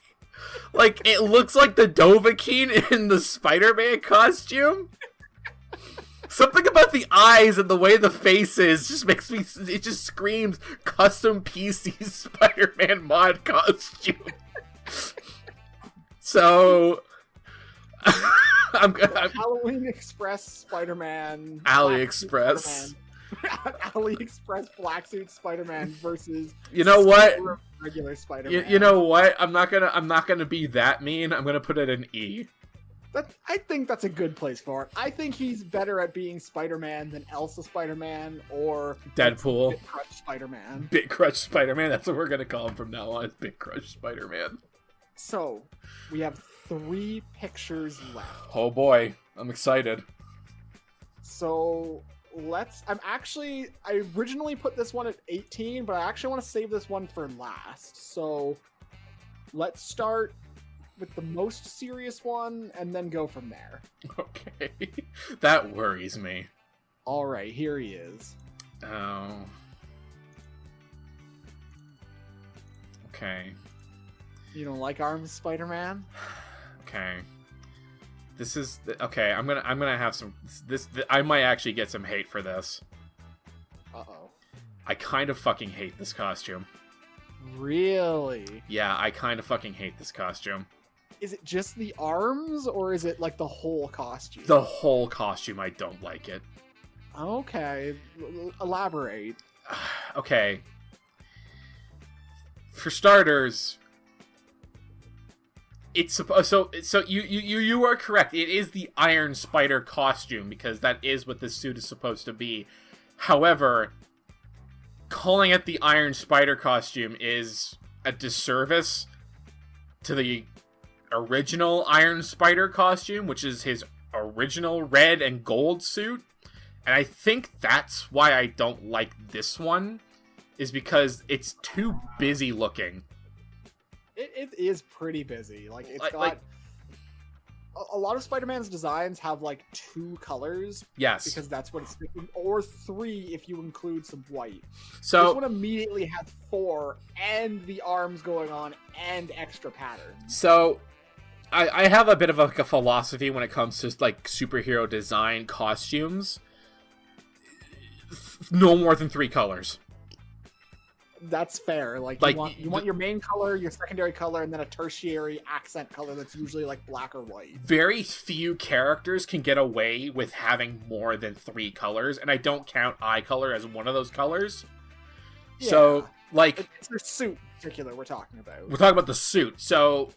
Like, it looks like the Dovahkiin in the Spider-Man costume. Something about the eyes and the way the face is just makes me... It just screams custom PC Spider-Man mod costume. So... I'm Halloween Express Spider-Man... AliExpress. AliExpress black suit Spider-Man versus... You know what? Regular Spider-Man. You know what? I'm not gonna be that mean. I'm gonna put it in E. I think that's a good place for it. I think he's better at being Spider-Man than Elsa Spider-Man or Deadpool. Bit Crutch Spider-Man. Bit Crutch Spider-Man. That's what we're gonna call him from now on. Is Bit Crutch Spider-Man. So, we have 3 pictures left. Oh boy, I'm excited. So, I originally put this one at 18, but I actually want to save this one for last. So, let's start with the most serious one and then go from there. Okay. That worries me. Alright, here he is. Oh. Okay. You don't like Arms Spider-Man? Okay. This is okay. I'm gonna have some. I might actually get some hate for this. Uh-oh. I kind of fucking hate this costume. Really? Yeah, I kind of fucking hate this costume. Is it just the arms, or is it like the whole costume? The whole costume. I don't like it. Okay, elaborate. Okay. For starters, it's supposed. So you are correct. It is the Iron Spider costume because that is what this suit is supposed to be. However, calling it the Iron Spider costume is a disservice to the original Iron Spider costume, which is his original red and gold suit. And I think that's why I don't like this one, is because it's too busy looking. It is pretty busy. Like, it's got... A lot of Spider-Man's designs have, like, 2 colors. Yes. Because that's what it's... Or 3 if you include some white. So this one immediately has 4, and the arms going on, and extra patterns. So, I have a bit of a philosophy when it comes to, like, superhero design costumes. No more than 3 colors. That's fair. Like you want your main color, your secondary color, and then a tertiary accent color that's usually like black or white. Very few characters can get away with having more than 3 colors, and I don't count eye color as one of those colors. Yeah. So, like... It's their suit in particular we're talking about. We're talking about the suit. So,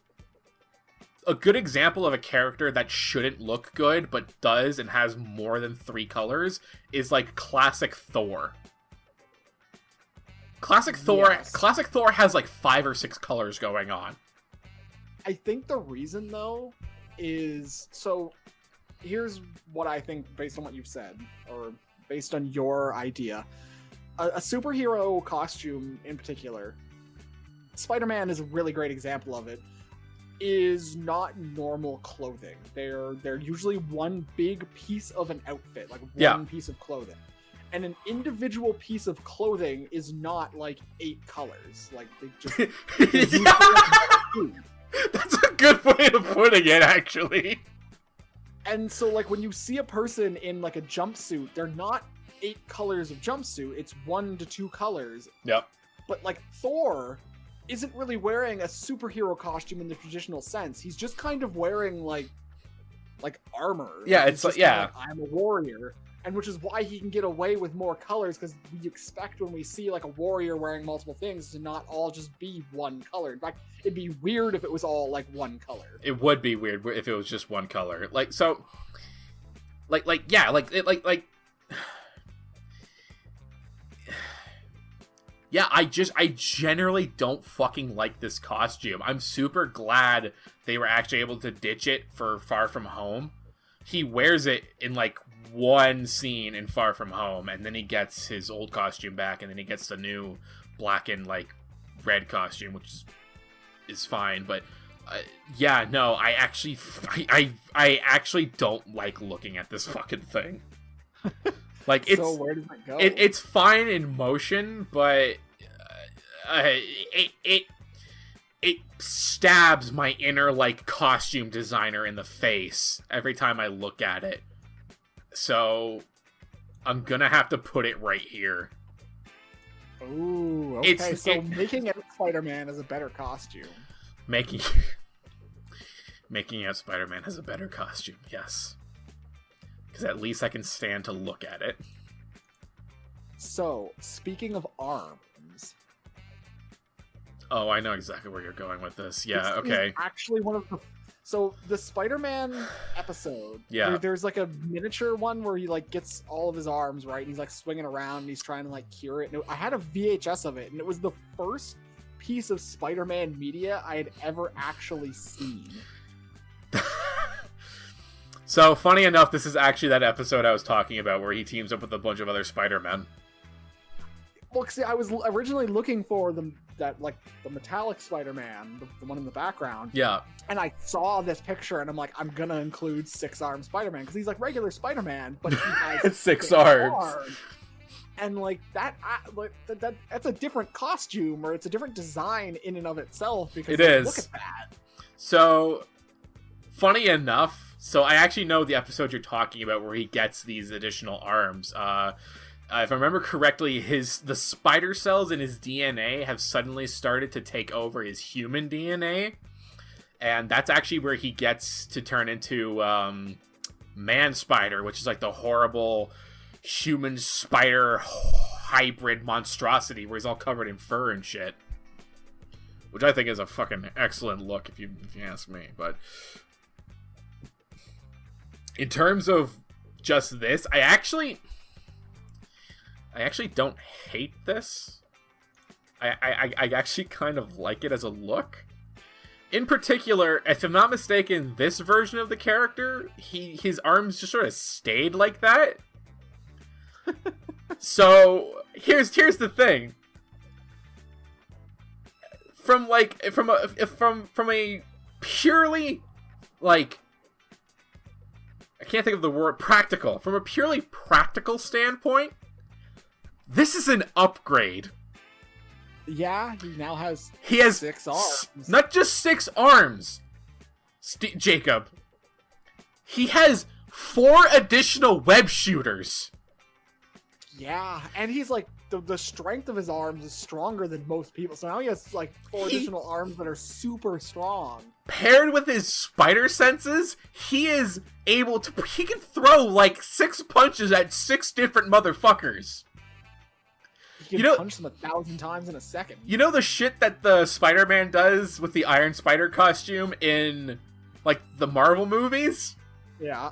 a good example of a character that shouldn't look good, but does and has more than 3 colors, is like classic Thor. Classic Thor has like 5 or 6 colors going on. I think the reason though is, so here's what I think based on what you've said, or based on your idea. A superhero costume in particular, Spider-Man is a really great example of it, is not normal clothing. They're usually one big piece of an outfit, like one piece of clothing. And an individual piece of clothing is not like 8 colors. Like they just That's a good way of putting it, actually. And so like when you see a person in like a jumpsuit, they're not 8 colors of jumpsuit, it's 1 to 2 colors. Yep. But like Thor isn't really wearing a superhero costume in the traditional sense. He's just kind of wearing like armor. Yeah, it's like, yeah. Like, I'm a warrior. And which is why he can get away with more colors, because we expect when we see like a warrior wearing multiple things to not all just be one color. In fact, it'd be weird if it was all like one color. It would be weird if it was just one color. Like, so, yeah, I generally don't fucking like this costume. I'm super glad they were actually able to ditch it for Far From Home. He wears it in like one scene in Far From Home, and then he gets his old costume back, and then he gets the new black and like red costume, which is fine. But yeah, no, I actually don't like looking at this fucking thing. Like, it's, so where does it go? It's fine in motion, but it stabs my inner, like, costume designer in the face every time I look at it. So, I'm gonna have to put it right here. Ooh, okay, making it Spider-Man is a better costume. Making out Spider-Man has a better costume, yes. Because at least I can stand to look at it. So, speaking of arms... Oh, I know exactly where you're going with this. Yeah, okay. Actually, one of the... So, the Spider-Man episode, yeah. There's like a miniature one where he like gets all of his arms, right? And he's like swinging around and he's trying to like cure it. And I had a VHS of it, and it was the first piece of Spider-Man media I had ever actually seen. So, funny enough, this is actually that episode I was talking about where he teams up with a bunch of other Spider-Men. Look, see, I was originally looking for the metallic Spider-Man, the one in the background. Yeah. And I saw this picture, and I'm like, I'm gonna include 6-armed Spider-Man, because he's like regular Spider-Man, but he has 6 arms. And like that's a different costume, or it's a different design in and of itself. Because it is. Look at that. So, funny enough, so I actually know the episode you're talking about where he gets these additional arms. If I remember correctly, the spider cells in his DNA have suddenly started to take over his human DNA. And that's actually where he gets to turn into Man Spider, which is like the horrible human spider hybrid monstrosity where he's all covered in fur and shit. Which I think is a fucking excellent look if you ask me. But in terms of just this, I actually don't hate this. I actually kind of like it as a look. In particular, if I'm not mistaken, this version of the character, his arms just sort of stayed like that. So here's the thing. From a purely, like, I can't think of the word, practical. From a purely practical standpoint, this is an upgrade. Yeah, he now has 6 arms. Not just 6 arms, Jacob. He has 4 additional web shooters. Yeah, and he's like, the strength of his arms is stronger than most people. So now he has like 4 additional arms that are super strong. Paired with his spider senses, he is able to, he can throw like 6 punches at 6 different motherfuckers. He can punch them 1,000 times in a second. You know the shit that the Spider-Man does with the Iron Spider costume in, like, the Marvel movies? Yeah.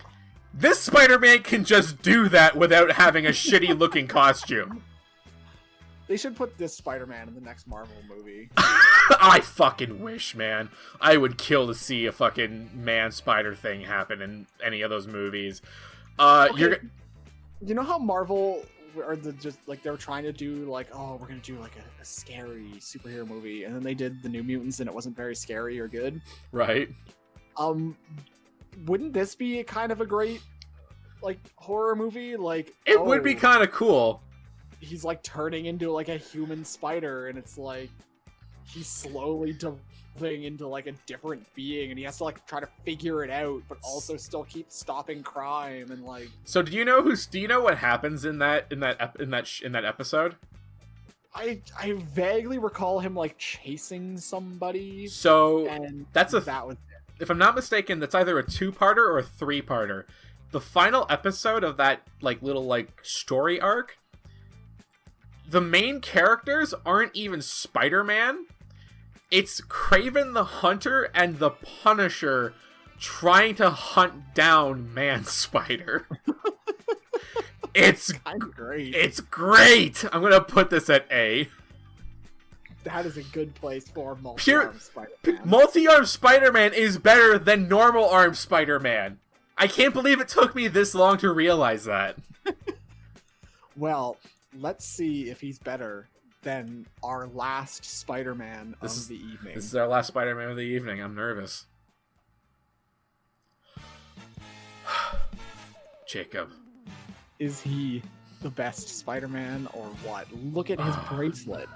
This Spider-Man can just do that without having a shitty-looking costume. They should put this Spider-Man in the next Marvel movie. I fucking wish, man. I would kill to see a fucking man-spider thing happen in any of those movies. Okay. You know how Marvel... or they were trying to do like, oh, we're gonna do like a scary superhero movie, and then they did the New Mutants and it wasn't very scary or good. Right. Wouldn't this be a kind of a great like horror movie? Like, it would be kind of cool. He's like turning into like a human spider, and it's like he's slowly devolving into like a different being, and he has to like try to figure it out, but also still keep stopping crime and like. So do you know what happens in that episode? I vaguely recall him like chasing somebody. So and that was it. If I'm not mistaken, that's either a 2-parter or a 3-parter. The final episode of that like little like story arc, the main characters aren't even Spider-Man. It's Kraven the Hunter and the Punisher trying to hunt down Man-Spider. It's great. It's great. I'm gonna put this at A. That is a good place for multi-arm Spider-Man. Multi-arm Spider-Man is better than normal arm Spider-Man. I can't believe it took me this long to realize that. Well, let's see if he's better than our last Spider-Man of the evening. This is our last Spider-Man of the evening. I'm nervous. Jacob. Is he the best Spider-Man or what? Look at his bracelet.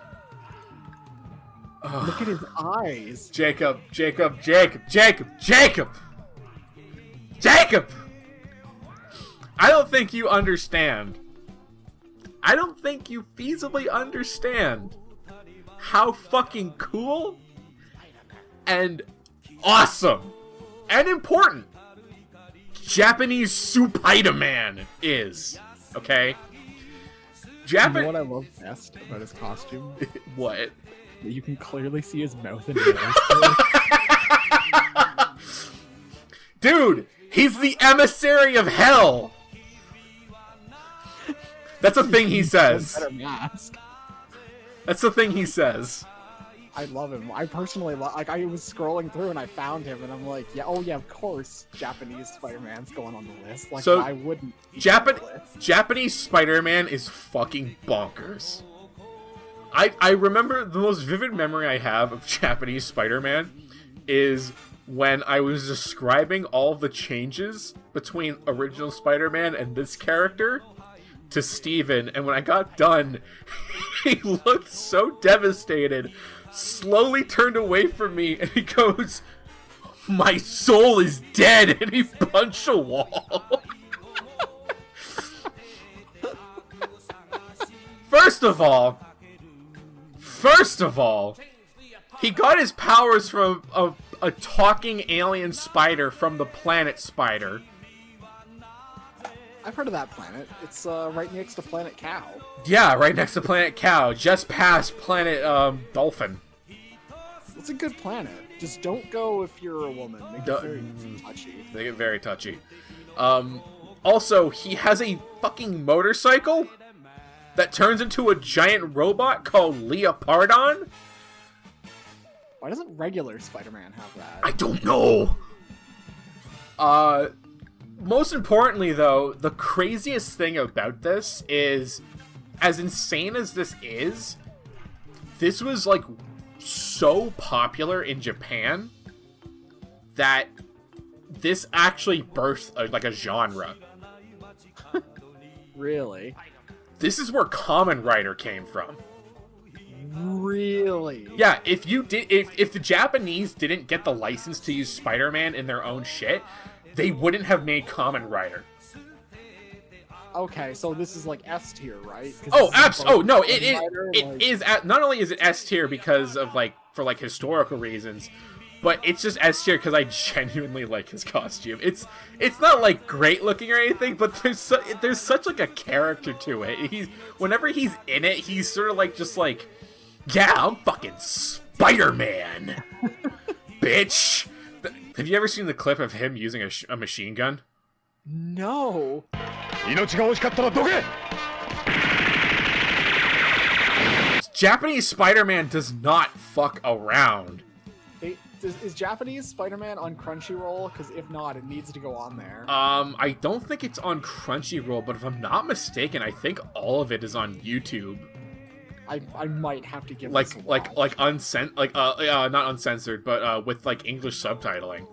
Look at his eyes. Jacob! I don't think you understand. I don't think you feasibly understand how fucking cool and awesome and important Japanese Spider-Man is. Okay? You know what I love best about his costume? What? That you can clearly see his mouth and nose. Dude, he's the emissary of hell. That's a thing he says. Better mask. That's the thing he says. I love him. I personally like. I was scrolling through and I found him, and I'm like, yeah, oh yeah, of course, Japanese Spider-Man's going on the list. Like, so I wouldn't. Japanese Spider-Man is fucking bonkers. I remember the most vivid memory I have of Japanese Spider-Man is when I was describing all the changes between original Spider-Man and this character to Steven, and when I got done, he looked so devastated, slowly turned away from me, and he goes, "My soul is dead," and he punched a wall. First of all, he got his powers from a talking alien spider from the planet Spider. I've heard of that planet. It's right next to Planet Cow. Yeah, right next to Planet Cow, just past Planet Dolphin. It's a good planet. Just don't go if you're a woman. They get very touchy. They get very touchy. Also, he has a fucking motorcycle that turns into a giant robot called Leopardon? Why doesn't regular Spider-Man have that? I don't know. Most importantly, though, the craziest thing about this is, as insane as this is, this was, like, so popular in Japan that this actually birthed, like, a genre. Really? This is where Kamen Rider came from. Really? Yeah, if the Japanese didn't get the license to use Spider-Man in their own shit, they wouldn't have made Kamen Rider. Okay, so this is like S tier, right? Oh, absolutely. Oh, no, it is. Not only is it S tier because of for historical reasons, but it's just S tier because I genuinely like his costume. It's not like great looking or anything, but there's such like a character to it. Whenever he's in it, he's sort of just like, yeah, I'm fucking Spider-Man, bitch. Have you ever seen the clip of him using a machine gun? No. Japanese Spider-Man does not fuck around. Is Japanese Spider-Man on Crunchyroll? Because if not, it needs to go on there. I don't think it's on Crunchyroll, but if I'm not mistaken, I think all of it is on YouTube. I might have to give not uncensored, but with like English subtitling.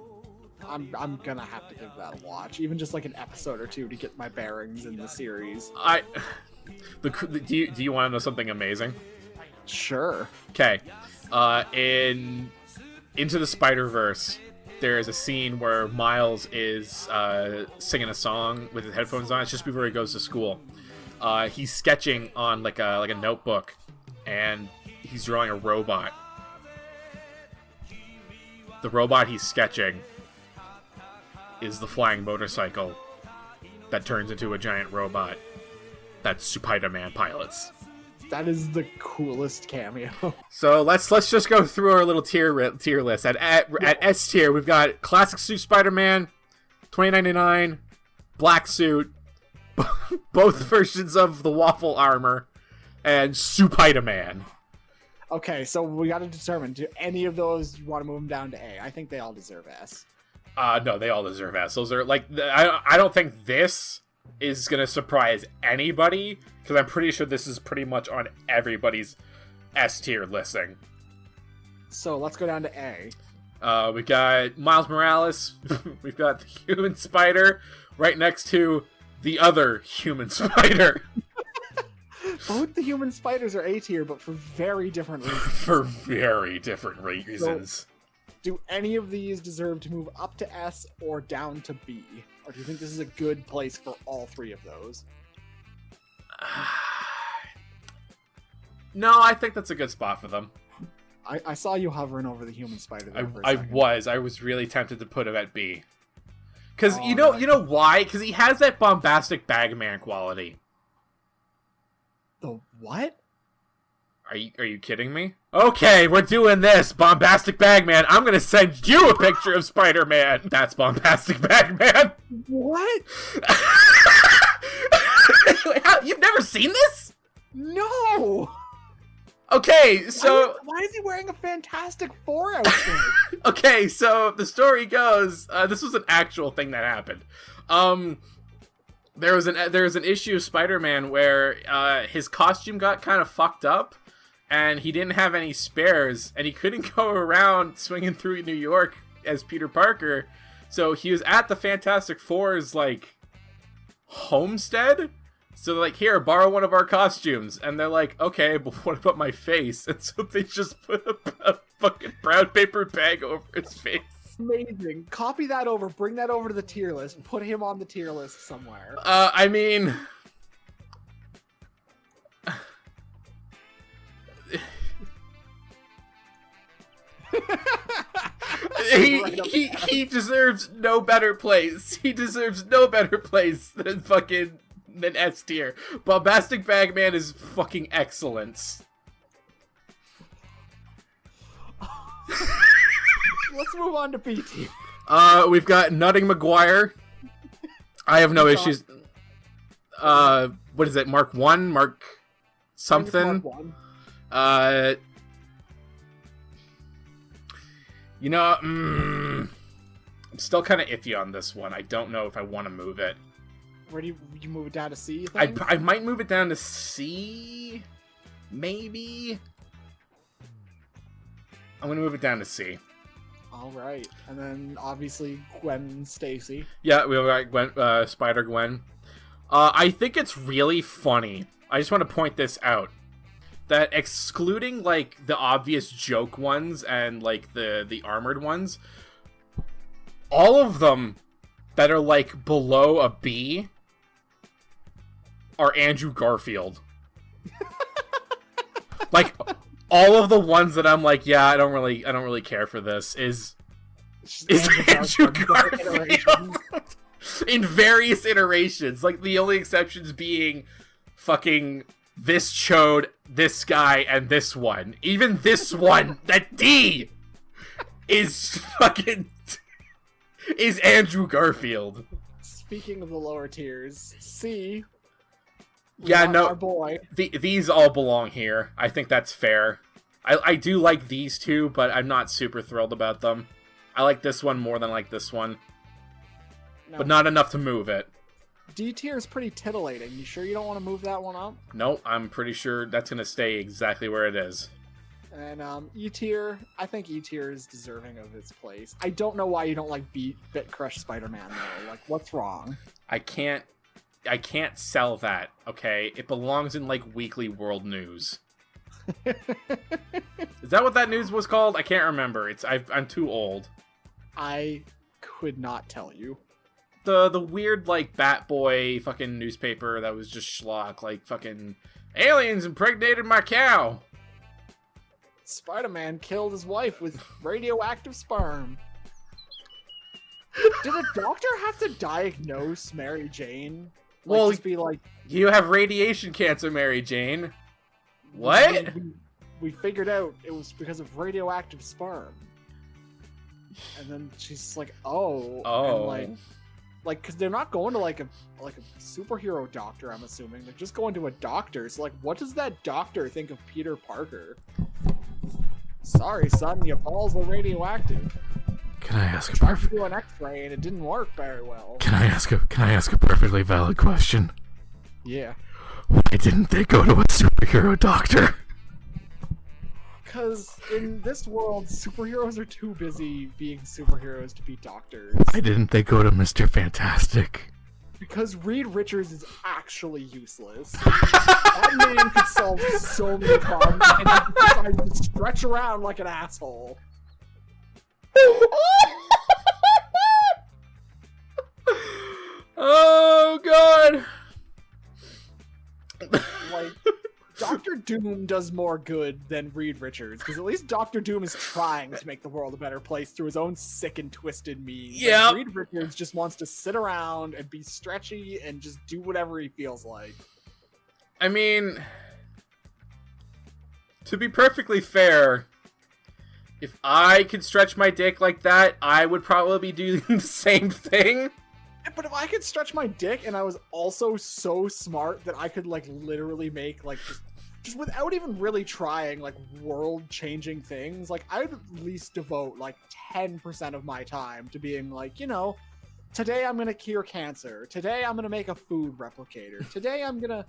I'm gonna have to give that a watch, even just like an episode or two to get my bearings in the series. Do you want to know something amazing? Sure. Okay, in Into the Spider-Verse, there is a scene where Miles is singing a song with his headphones on. It's just before he goes to school. He's sketching on like a notebook, and he's drawing a robot. The robot he's sketching is the flying motorcycle that turns into a giant robot that Spider-Man pilots. That is the coolest cameo. So let's just go through our little tier list. At S tier, we've got Classic Suit Spider-Man, $20.99, Black Suit, both versions of the Waffle armor, and Spider-Man. Okay, so we got to determine, do any of those you want to move them down to A? I think they all deserve S. No, they all deserve S. Those are like, I don't think this is gonna surprise anybody, because I'm pretty sure this is pretty much on everybody's S tier listing. So let's go down to A. We got Miles Morales. We've got the Human Spider right next to the other Human Spider. Both the Human Spiders are A tier, but for very different reasons. For very different reasons. So, do any of these deserve to move up to S or down to B? Or do you think this is a good place for all three of those? No, I think that's a good spot for them. I saw you hovering over the Human Spider there for a I second. I was really tempted to put him at B. Because, you know why? Because he has that bombastic Bagman quality. The what? Are you kidding me? Okay, we're doing this, Bombastic Bagman. I'm gonna send you a picture of Spider-Man. That's Bombastic Bagman. What? You've never seen this? No! Okay, so... Why is he wearing a Fantastic Four outfit? Okay, so the story goes, this was an actual thing that happened. There was an issue of Spider-Man where his costume got kind of fucked up, and he didn't have any spares, and he couldn't go around swinging through New York as Peter Parker, so he was at the Fantastic Four's, like, homestead. So they're like, here, borrow one of our costumes. And they're like, okay, but what about my face? And so they just put a fucking brown paper bag over his face. Amazing. Copy that over, bring that over to the tier list, put him on the tier list somewhere. I mean... he deserves no better place. He deserves no better place than S tier. Bombastic Bagman is fucking excellence. Let's move on to B tier. We've got Nutting McGuire. I have no issues. What is it? Mark 1? something. You know, I'm still kind of iffy on this one. I don't know if I want to move it. Where do you move it down to C? I might move it down to C, maybe. I'm gonna move it down to C. All right, and then obviously Gwen Stacy. Yeah, we got Gwen, Spider Gwen. I think it's really funny. I just want to point this out. That excluding, like, the obvious joke ones and, like, the armored ones, all of them that are, like, below a B are Andrew Garfield. Like, all of the ones that I'm like, yeah, I don't really care for this is Andrew Garfield. In various iterations. Like, the only exceptions being fucking this chode, this guy, and this one. Even this one, that D, is fucking... is Andrew Garfield. Speaking of the lower tiers, C... Yeah, no, our boy. These all belong here. I think that's fair. I do like these two, but I'm not super thrilled about them. I like this one more than I like this one. No. But not enough to move it. D tier is pretty titillating. You sure you don't want to move that one up? No, I'm pretty sure that's going to stay exactly where it is. And E tier, I think E tier is deserving of its place. I don't know why you don't like Bit Crush Spider-Man though. Like, what's wrong? I can't sell that, okay? It belongs in, like, Weekly World News. Is that what that news was called? I can't remember. I'm too old. I could not tell you. The weird, like, Bat Boy fucking newspaper that was just schlock, like, fucking aliens impregnated my cow. Spider-Man killed his wife with radioactive sperm. Did a doctor have to diagnose Mary Jane? Like, Well, just be like, you have radiation cancer, Mary Jane. What? We figured out it was because of radioactive sperm. And then she's like, oh. And like, cause they're not going to like a superhero doctor, I'm assuming. They're just going to a doctor. So like, what does that doctor think of Peter Parker? Sorry, son, your balls are radioactive. Can I ask a Tried to do an X-ray and it didn't work very well. Can I ask a perfectly valid question? Yeah. Why didn't they go to a superhero doctor? Because in this world, superheroes are too busy being superheroes to be doctors. Why didn't they go to Mr. Fantastic? Because Reed Richards is actually useless. That man could solve so many problems, and he decides to stretch around like an asshole. Oh god. Like, Doctor Doom does more good than Reed Richards, because at least Doctor Doom is trying to make the world a better place through his own sick and twisted means. Yeah. Like, Reed Richards just wants to sit around and be stretchy and just do whatever he feels like. I mean, to be perfectly fair, if I could stretch my dick like that, I would probably be doing the same thing. But if I could stretch my dick and I was also so smart that I could, like, literally make, like, just without even really trying, like, world-changing things, like, I would at least devote, like, 10% of my time to being, like, you know, today I'm gonna cure cancer. Today I'm gonna make a food replicator. Today I'm gonna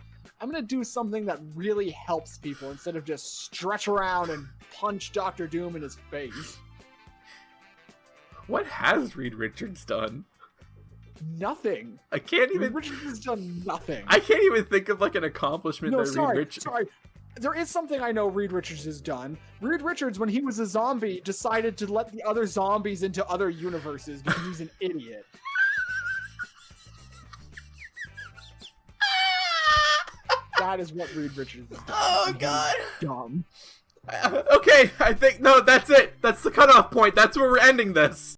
do something that really helps people instead of just stretch around and punch Dr. Doom in his face. What has Reed Richards done? Nothing. I can't even. Reed Richards has done nothing. I can't even think of like an accomplishment No, that sorry, Reed Richards. sorry. There is something I know Reed Richards has done. Reed Richards, when he was a zombie, decided to let the other zombies into other universes because he's an idiot. That is what Reed Richards has done. Oh He's god. dumb. Okay, I think no. That's it. That's the cutoff point. That's where we're ending this.